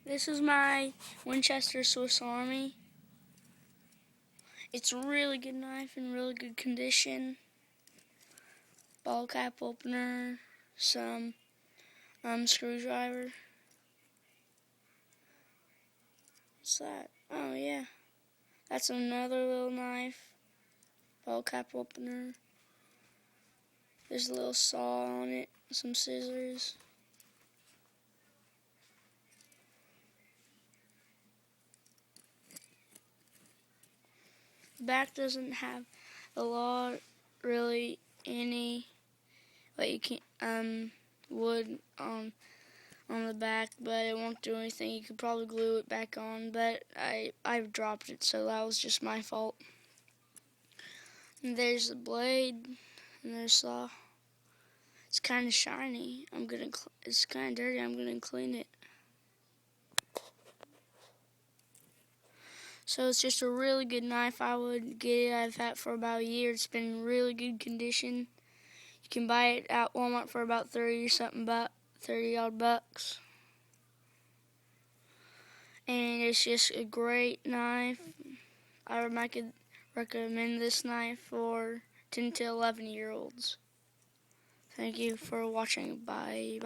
This is my Winchester Swiss Army. It's a really good knife in really good condition. Ball cap opener, some screwdriver. What's that? Oh yeah, that's another little knife. Ball cap opener. There's a little saw on it, some scissors. The back doesn't have a lot, really, any, but you can wood on the back, but it won't do anything. You could probably glue it back on, but I've dropped it, so that was just my fault. And there's the blade, and there's saw. It's kind of shiny. It's kind of dirty. I'm gonna clean it. So it's just a really good knife. I would get it. I've had it for about a year. It's been in really good condition. You can buy it at Walmart for about 30 odd bucks. And it's just a great knife. I could recommend this knife for 10 to 11-year-olds. Thank you for watching. Bye.